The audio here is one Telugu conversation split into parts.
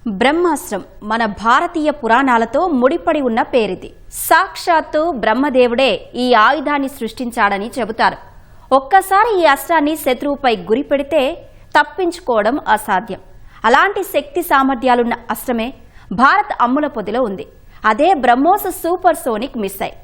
బ్రహ్మాస్త్రం మన భారతీయ పురాణాలతో ముడిపడి ఉన్న పేరిది. సాక్షాత్తు బ్రహ్మదేవుడే ఈ ఆయుధాన్ని సృష్టించాడని చెబుతారు. ఒక్కసారి ఈ అస్త్రాన్ని శత్రువుపై గురిపెడితే తప్పించుకోవడం అసాధ్యం. అలాంటి శక్తి సామర్థ్యాలున్న అస్త్రమే భారత్ అమ్ముల పొదిలో ఉంది. అదే బ్రహ్మోస్ సూపర్ సోనిక్ మిసైల్.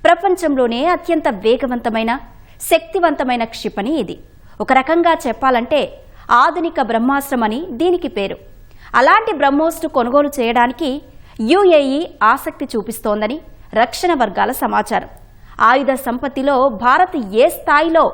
ప్రపంచంలోనే అత్యంత వేగవంతమైన శక్తివంతమైన క్షిపణి ఇది. ఒక రకంగా చెప్పాలంటే ఆధునిక బ్రహ్మాస్త్రం అని దీనికి పేరు. అలాంటి బ్రహ్మోస్ను కొనుగోలు చేయడానికి యుఏఈ ఆసక్తి చూపిస్తోందని రక్షణ వర్గాల సమాచారం. ఆయుధ సంపత్తిలో భారత్ ఏ స్థాయిలో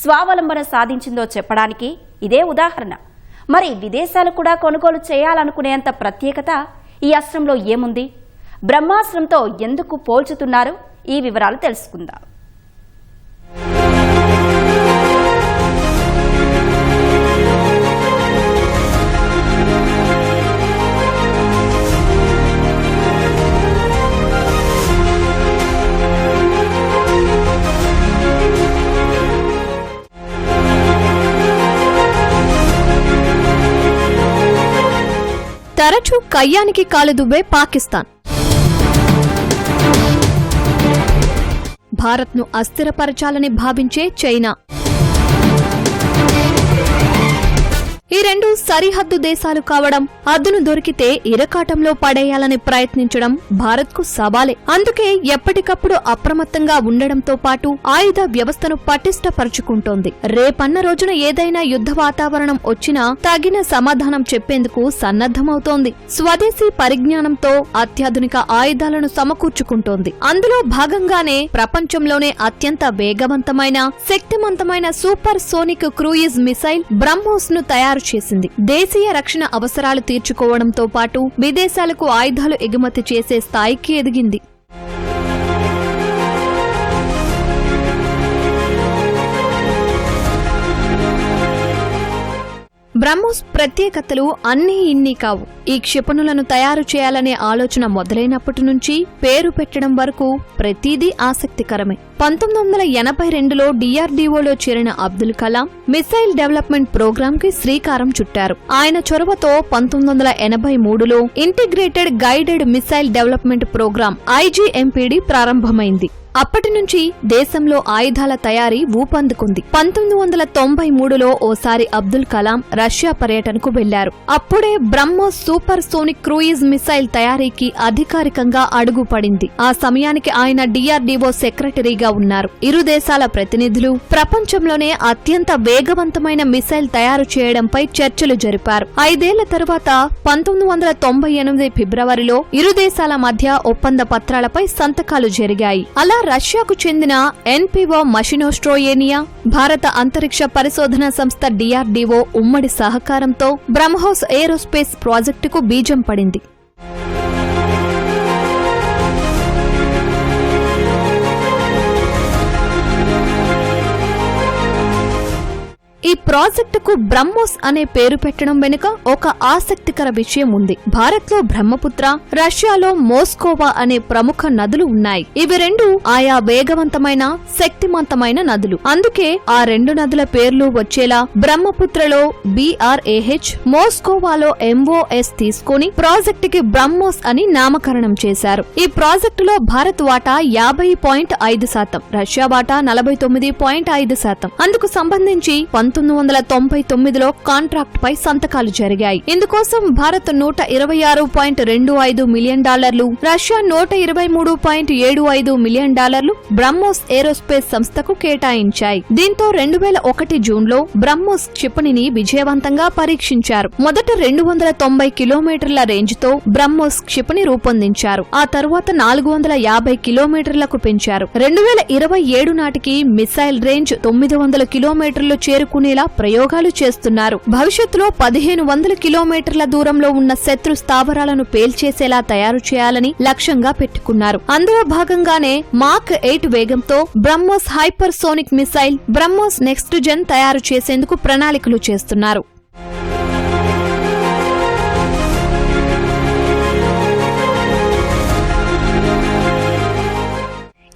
స్వావలంబన సాధించిందో చెప్పడానికి ఇదే ఉదాహరణ. మరి విదేశాలు కూడా కొనుగోలు చేయాలనుకునేంత ప్రత్యేకత ఈ అస్త్రంలో ఏముంది? బ్రహ్మాస్త్రంతో ఎందుకు పోల్చుతున్నారు? ఈ వివరాలు తెలుసుకుందాం. తరచూ కయ్యానికి కాలుదువ్వే పాకిస్తాన్. భారత్ను అస్థిరపరచాలని భావించే చైనా. ఈ రెండు సరిహద్దు దేశాలు కావడం, అద్దును దొరికితే ఇరకాటంలో పడేయాలని ప్రయత్నించడం భారత్కు సవాలే. అందుకే ఎప్పటికప్పుడు అప్రమత్తంగా ఉండడంతో పాటు ఆయుధ వ్యవస్థను పటిష్టపరుచుకుంటోంది. రేపన్న రోజున ఏదైనా యుద్ధ వాతావరణం వచ్చినా తగిన సమాధానం చెప్పేందుకు సన్నద్ధమవుతోంది. స్వదేశీ పరిజ్ఞానంతో అత్యాధునిక ఆయుధాలను సమకూర్చుకుంటోంది. అందులో భాగంగానే ప్రపంచంలోనే అత్యంత వేగవంతమైన శక్తివంతమైన super sonic cruise missile BrahMos ను తయారు చేసింది. దేశీయ రక్షణ అవసరాలు తీర్చుకోవడంతో పాటు విదేశాలకు ఆయుధాలు ఎగుమతి చేసే స్థాయికి ఎదిగింది. బ్రహ్మోస్ ప్రత్యేకతలు అన్నీ ఇన్ని కావు. ఈ క్షిపణులను తయారు చేయాలనే ఆలోచన మొదలైనప్పటి నుంచి పేరు పెట్టడం వరకు ప్రతిదీ ఆసక్తికరమే. 1982లో డిఆర్డీఓలో చేరిన Abdul Kalam missile development programme కి శ్రీకారం చుట్టారు. ఆయన చొరవతో 1983లో integrated guided missile development programme IGMPD ప్రారంభమైంది. అప్పటి నుంచి దేశంలో ఆయుధాల తయారీ ఊపందుకుంది. 1993లో ఓసారి అబ్దుల్ కలాం రష్యా పర్యటనకు వెళ్లారు. అప్పుడే BrahMos super sonic cruise missile తయారీకి అధికారికంగా అడుగుపడింది. ఆ సమయానికి ఆయన డిఆర్డీఓ సెక్రటరీగా ఉన్నారు. ఇరు దేశాల ప్రతినిధులు ప్రపంచంలోనే అత్యంత వేగవంతమైన మిసైల్ తయారు చేయడంపై చర్చలు జరిపారు. 5 ఏళ్ల తరువాత 1998 ఫిబ్రవరిలో ఇరు దేశాల మధ్య ఒప్పంద పత్రాలపై సంతకాలు జరిగాయి. అలా రష్యాకు చెందిన ఎన్పిఓ మషినోస్ట్రోయేనియా, భారత అంతరిక్ష పరిశోధన సంస్థ డిఆర్డీఓ ఉమ్మడి సహకారంతో బ్రహ్మోస్ ఏరోస్పేస్ ప్రాజెక్టుకు బీజం పడింది. ఈ ప్రాజెక్టుకు బ్రహ్మోస్ అనే పేరు పెట్టడం వెనుక ఒక ఆసక్తికర విషయం ఉంది. భారత్లో బ్రహ్మపుత్ర, రష్యాలో మోస్కోవా అనే ప్రముఖ నదులు ఉన్నాయి. ఇవి రెండు ఆయా వేగవంతమైన శక్తిమంతమైన నదులు. అందుకే ఆ రెండు నదుల పేర్లు వచ్చేలా బ్రహ్మపుత్రలో BRAH, మోస్కోవాలో MOS తీసుకుని ప్రాజెక్టుకి బ్రహ్మోస్ అని నామకరణం చేశారు. ఈ ప్రాజెక్టులో భారత్ వాటా 50.5%, రష్యా వాటా 49.5%. అందుకు సంబంధించి 1999లో కాంట్రాక్ట్ పై సంతకాలు జరిగాయి. ఇందుకోసం Bharat $126.25 million, Russia $123.75 million BrahMos aerospace సంస్థకు కేటాయించాయి. దీంతో 2001 జూన్లో బ్రహ్మోస్ క్షిపణిని విజయవంతంగా పరీక్షించారు. మొదట 290 కిలోమీటర్ల రేంజ్ తో బ్రహ్మోస్ క్షిపణి రూపొందించారు. ఆ తరువాత 450 కిలోమీటర్లకు పెంచారు. 2027 నాటికి మిసైల్ రేంజ్ 900 కిలోమీటర్లు చేరుకునేలా ప్రయోగాలు చేస్తున్నారు. భవిష్యత్తులో 1500 కిలోమీటర్ల దూరంలో ఉన్న శత్రు స్థావరాలను పేల్చేసేలా తయారు చేయాలని లక్ష్యంగా పెట్టుకున్నారు. అందులో భాగంగానే మాక్ 8 వేగంతో BrahMos hypersonic missile BrahMos next gen తయారు చేసేందుకు ప్రణాళికలు చేస్తున్నారు.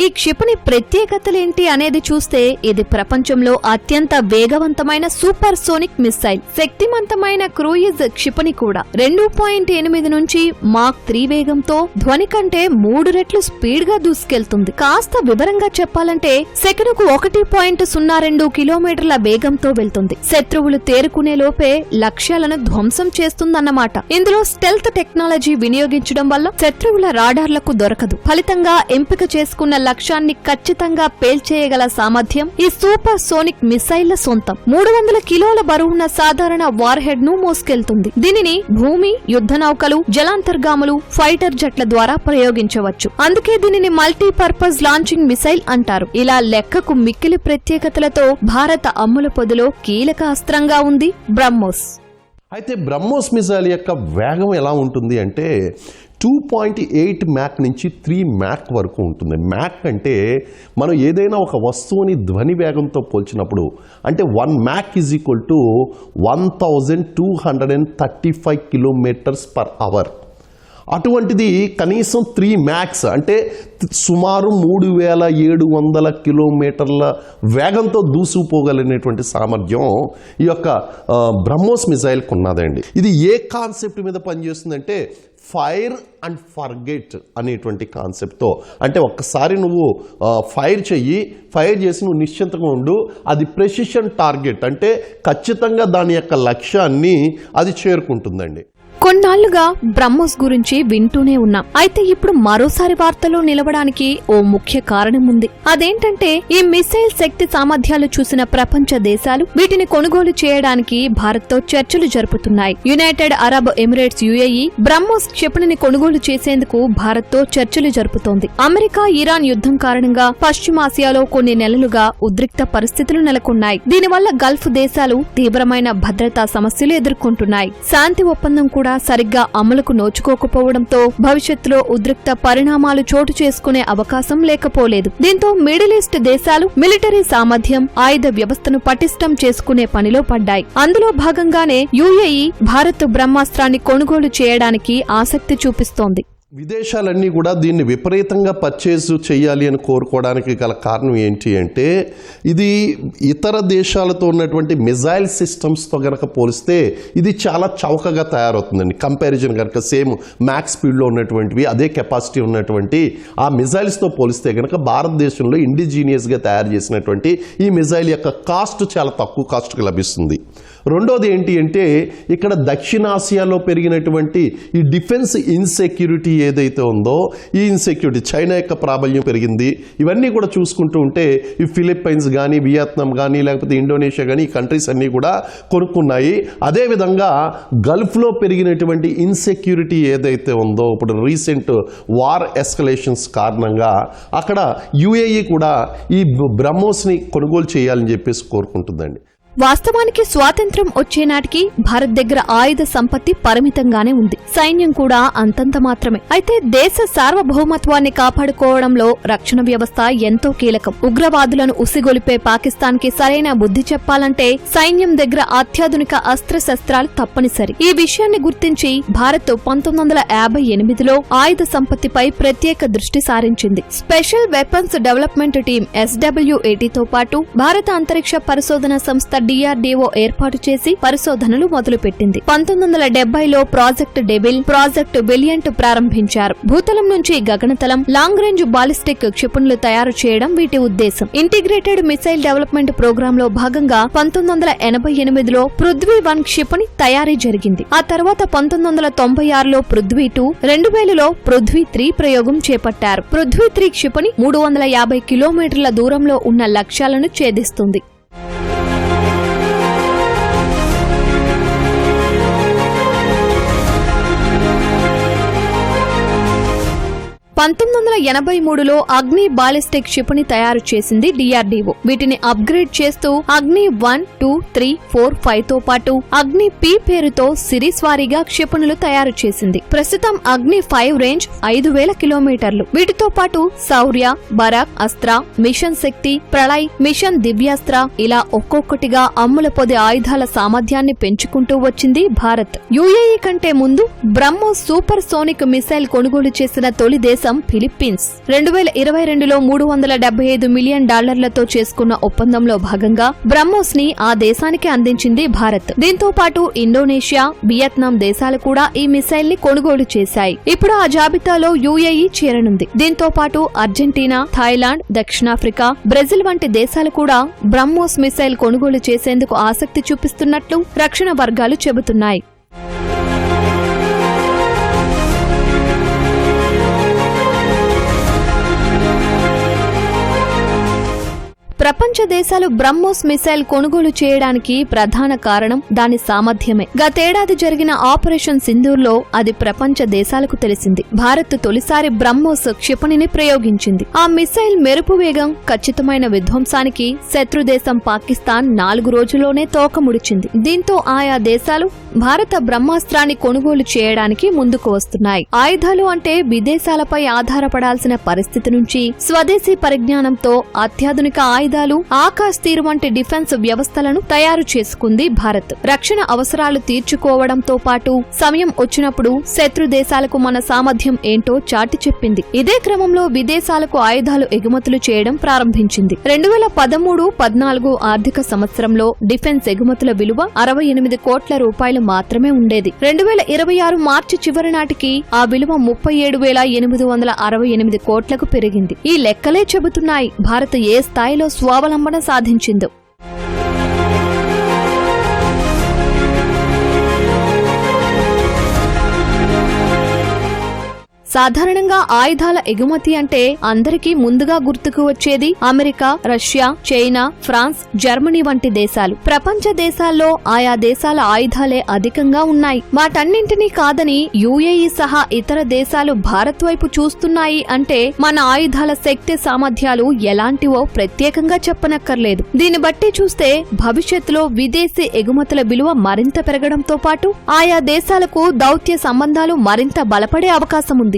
ఈ క్షిపణి ప్రత్యేకతలేంటి అనేది చూస్తే ఇది ప్రపంచంలో అత్యంత వేగవంతమైన సూపర్ సోనిక్ మిసైల్. శక్తివంతమైన క్రూయిజ్ క్షిపణి కూడా. 2.8 నుంచి మాక్ 3 వేగంతో ధ్వని కంటే 3 రెట్లు స్పీడ్ గా దూసుకెళ్తుంది. కాస్త వివరంగా చెప్పాలంటే సెకనుకు 1.02 కిలోమీటర్ల వేగంతో వెళ్తుంది. శత్రువులు తేరుకునే లోపే లక్ష్యాలను ధ్వంసం చేస్తుందన్నమాట. ఇందులో స్టెల్త్ టెక్నాలజీ వినియోగించడం వల్ల శత్రువుల రాడార్లకు దొరకదు. ఫలితంగా ఎంపిక చేసుకున్న లక్ష్యాన్ని ఖచ్చితంగా పేల్చేయగల సామర్థ్యం ఈ సూపర్ సోనిక్ మిసైళ్ల సొంతం. 300 కిలోల బరువున్న సాధారణ వార్ హెడ్ ను మోసుకెళ్తుంది. దీనిని భూమి, యుద్ధ నౌకలు, జలాంతర్గాములు, ఫైటర్ జట్ల ద్వారా ప్రయోగించవచ్చు. అందుకే దీనిని మల్టీపర్పస్ లాంచింగ్ మిసైల్ అంటారు. ఇలా లెక్కకు మిక్కిలి ప్రత్యేకతలతో భారత అమ్ముల పొదిలో కీలక అస్త్రంగా ఉంది బ్రహ్మోస్. అయితే బ్రహ్మోస్ మిసైల్ యొక్క వేగం ఎలా ఉంటుంది అంటే 2.8 మ్యాక్ నుంచి 3 మ్యాక్ వరకు ఉంటుంది. మ్యాక్ అంటే మనం ఏదైనా ఒక వస్తువుని ధ్వని వేగంతో పోల్చినప్పుడు అంటే 1 Mach is equal to 1235 kilometres per hour. అటువంటిది కనీసం 3 మ్యాక్స్ అంటే సుమారు 3700 కిలోమీటర్ల వేగంతో దూసుకుపోగలిగినటువంటి సామర్థ్యం ఈ యొక్క బ్రహ్మోస్ మిసైల్కి ఉన్నదండి. ఇది ఏ కాన్సెప్ట్ మీద పనిచేస్తుందంటే ఫైర్ అండ్ ఫర్గెట్ అనేటువంటి కాన్సెప్ట్తో. అంటే ఒక్కసారి నువ్వు ఫైర్ చేసి నువ్వు నిశ్చింతగా ఉండు, అది ప్రెసిషన్ టార్గెట్ అంటే ఖచ్చితంగా దాని యొక్క లక్ష్యాన్ని అది చేరుకుంటుందండి. కొన్నాళ్లుగా బ్రహ్మోస్ గురించి వింటూనే ఉన్నాం. అయితే ఇప్పుడు మరోసారి వార్తలో నిలవడానికి ఓ ముఖ్య కారణం ఉంది. అదేంటంటే ఈ మిసైల్ శక్తి సామర్థ్యాలు చూసిన ప్రపంచ దేశాలు వీటిని కొనుగోలు చేయడానికి భారత్తో చర్చలు జరుపుతున్నాయి. United Arab Emirates UAE BrahMos క్షిపణిని కొనుగోలు చేసేందుకు భారత్తో చర్చలు జరుపుతోంది. అమెరికా ఇరాన్ యుద్ధం కారణంగా పశ్చిమాసియాలో కొన్ని నెలలుగా ఉద్రిక్త పరిస్థితులు నెలకొన్నాయి. దీనివల్ల గల్ఫ్ దేశాలు తీవ్రమైన భద్రతా సమస్యలు ఎదుర్కొంటున్నాయి. శాంతి ఒప్పందం కూడా సరిగ్గా అమలుకు నోచుకోకపోవడంతో భవిష్యత్తులో ఉద్రిక్త పరిణామాలు చోటు చేసుకునే అవకాశం లేకపోలేదు. దీంతో మిడిల్ ఈస్ట్ దేశాలు మిలిటరీ సామర్థ్యం, ఆయుధ వ్యవస్థను పటిష్టం చేసుకునే పనిలో పడ్డాయి. అందులో భాగంగానే UAE భారత్ బ్రహ్మాస్త్రాన్ని కొనుగోలు చేయడానికి ఆసక్తి చూపిస్తోంది. విదేశాలన్నీ కూడా దీన్ని విపరీతంగా పర్చేజ్ చేయాలి అని కోరుకోవడానికి గల కారణం ఏంటి అంటే ఇది ఇతర దేశాలతో ఉన్నటువంటి మిజైల్ సిస్టమ్స్తో గనక పోలిస్తే ఇది చాలా చౌకగా తయారవుతుందండి. కంపారిజన్ కనుక సేమ్ మ్యాక్స్ స్పీడ్లో ఉన్నటువంటివి అదే కెపాసిటీ ఉన్నటువంటి ఆ మిజైల్స్తో పోలిస్తే కనుక భారతదేశంలో ఇండిజీనియస్గా తయారు చేసినటువంటి ఈ మిజైల్ యొక్క కాస్ట్ చాలా తక్కువ కాస్ట్కి లభిస్తుంది. రెండోది ఏంటి అంటే ఇక్కడ దక్షిణాసియాలో పెరిగినటువంటి ఈ డిఫెన్స్ ఇన్సెక్యూరిటీ ఏదైతే ఉందో ఈ ఇన్సెక్యూరిటీ, చైనా యొక్క ప్రాబల్యం పెరిగింది. ఇవన్నీ కూడా చూసుకుంటూ ఉంటే ఈ ఫిలిప్పైన్స్ కానీ, వియత్నాం కానీ, లేకపోతే ఇండోనేషియా కానీ ఈ కంట్రీస్ అన్నీ కూడా కొనుక్కున్నాయి. అదేవిధంగా గల్ఫ్లో పెరిగినటువంటి ఇన్సెక్యూరిటీ ఏదైతే ఉందో ఇప్పుడు రీసెంట్ వార్ ఎస్కలేషన్స్ కారణంగా అక్కడ UAE కూడా ఈ బ్రహ్మోస్ని కొనుగోలు చేయాలని చెప్పేసి కోరుకుంటుందండి. వాస్తవానికి స్వాతంత్ర్యం వచ్చేనాటికి భారత్ దగ్గర ఆయుధ సంపత్తి పరిమితంగానే ఉంది. సైన్యం కూడా అంతంత మాత్రమే. అయితే దేశ సార్వభౌమత్వాన్ని కాపాడుకోవడంలో రక్షణ వ్యవస్థ ఎంతో కీలకం. ఉగ్రవాదులను ఉసిగొలిపే పాకిస్తాన్ కి సరైన బుద్ధి చెప్పాలంటే సైన్యం దగ్గర అత్యాధునిక అస్త్రశస్త్రాలు తప్పనిసరి. ఈ విషయాన్ని గుర్తించి భారత్ 1958లో ఆయుధ సంపత్తిపై ప్రత్యేక దృష్టి సారించింది. Special weapons development team SWAT తో పాటు భారత అంతరిక్ష పరిశోధన సంస్థ DRDO ఏర్పాటు చేసి పరిశోధనలు మొదలుపెట్టింది. 1970లో ప్రాజెక్ట్ డెవిల్, ప్రాజెక్ట్ విలియంట్ ప్రారంభించారు. భూతలం నుంచి గగనతలం, లాంగ్ రేంజ్ బాలిస్టిక్ క్షిపణులు తయారు చేయడం వీటి ఉద్దేశం. ఇంటిగ్రేటెడ్ మిసైల్ డెవలప్మెంట్ ప్రోగ్రామ్ లో భాగంగా 1988లో పృథ్వీ-1 క్షిపణి తయారీ జరిగింది. ఆ తర్వాత 1996లో పృథ్వీ-2, 2000లో పృథ్వీ-3 ప్రయోగం చేపట్టారు. పృథ్వీ-3 క్షిపణి 350 కిలోమీటర్ల దూరంలో ఉన్న లక్ష్యాలను ఛేదిస్తుంది. 1983లో అగ్ని బాలిస్టిక్ క్షిపణి తయారు చేసింది DRDO. వీటిని అప్గ్రేడ్ చేస్తూ అగ్ని 1, 2, 3, 4, 5తో పాటు అగ్ని P పేరుతో సిరీస్ వారీగా క్షిపణులు తయారు చేసింది. ప్రస్తుతం అగ్ని 5 రేంజ్ 5000 కిలోమీటర్లు. వీటితో పాటు శౌర్య, బరాక్, అస్త్ర, మిషన్ శక్తి, ప్రళయ్, మిషన్ దివ్యాస్త్ర ఇలా ఒక్కొక్కటిగా అమ్ముల పొది ఆయుధాల సామర్థ్యాన్ని పెంచుకుంటూ వచ్చింది భారత్. UAE కంటే ముందు బ్రహ్మోస్ సూపర్ సోనిక్ మిసైల్ కొనుగోలు చేసిన తొలి దేశం దేశం ఫిలిప్పీన్స్. 2022లో $375 మిలియన్ చేసుకున్న ఒప్పందంలో భాగంగా బ్రహ్మోస్ ని ఆ దేశానికి అందించింది భారత్. దీంతో పాటు ఇండోనేషియా, వియత్నాం దేశాలు కూడా ఈ మిసైల్ ని కొనుగోలు చేశాయి. ఇప్పుడు ఆ జాబితాలో UAE చేరనుంది. దీంతో పాటు అర్జెంటీనా, థాయిలాండ్, దక్షిణాఫ్రికా, బ్రెజిల్ వంటి దేశాలు కూడా బ్రహ్మోస్ మిసైల్ కొనుగోలు చేసేందుకు ఆసక్తి చూపిస్తున్నట్లు రక్షణ వర్గాలు చెబుతున్నాయి. ప్రపంచ దేశాలు బ్రహ్మోస్ మిసైల్ కొనుగోలు చేయడానికి ప్రధాన కారణం దాని సామర్థ్యమే. గతేడాది జరిగిన ఆపరేషన్ సింధూర్లో అది ప్రపంచ దేశాలకు తెలిసింది. భారత్ తొలిసారి బ్రహ్మోస్ క్షిపణిని ప్రయోగించింది. ఆ మిసైల్ మెరుపు వేగం, ఖచ్చితమైన విధ్వంసానికి శత్రుదేశం పాకిస్తాన్ 4 రోజుల్లోనే తోకముడిచింది. దీంతో ఆయా దేశాలు భారత బ్రహ్మాస్త్రాన్ని కొనుగోలు చేయడానికి ముందుకు వస్తున్నాయి. ఆయుధాలు అంటే విదేశాలపై ఆధారపడాల్సిన పరిస్థితి నుంచి స్వదేశీ పరిజ్ఞానంతో అత్యాధునిక ఆయుధాలు, ఆకాశ్ తీర్ వంటి డిఫెన్స్ వ్యవస్థలను తయారు చేసుకుంది భారత్. రక్షణ అవసరాలు తీర్చుకోవడంతో పాటు సమయం వచ్చినప్పుడు శత్రు దేశాలకు మన సామర్థ్యం ఏంటో చాటి చెప్పింది. ఇదే క్రమంలో విదేశాలకు ఆయుధాలు ఎగుమతులు చేయడం ప్రారంభించింది. 2013-14 ఆర్థిక సంవత్సరంలో డిఫెన్స్ ఎగుమతుల విలువ 68 కోట్ల రూపాయలు మాత్రమే ఉండేది. 2026 మార్చి చివరి నాటికి ఆ విలువ 37,868 కోట్లకు పెరిగింది. ఈ లెక్కలే చెబుతున్నాయి భారత్ ఏ స్థాయిలో స్వావలంబన సాధించిందో. సాధారణంగా ఆయుధాల ఎగుమతి అంటే అందరికీ ముందుగా గుర్తుకు వచ్చేది America, Russia, China, France, Germany వంటి దేశాలు. ప్రపంచ దేశాల్లో ఆయా దేశాల ఆయుధాలే అధికంగా ఉన్నాయి. వాటన్నింటినీ కాదని UAE సహా ఇతర దేశాలు భారత్ వైపు చూస్తున్నాయి అంటే మన ఆయుధాల శక్తి సామర్థ్యాలు ఎలాంటివో ప్రత్యేకంగా చెప్పనక్కర్లేదు. దీన్ని బట్టి చూస్తే భవిష్యత్తులో విదేశీ ఎగుమతుల విలువ మరింత పెరగడంతో పాటు ఆయా దేశాలకు దౌత్య సంబంధాలు మరింత బలపడే అవకాశం ఉంది.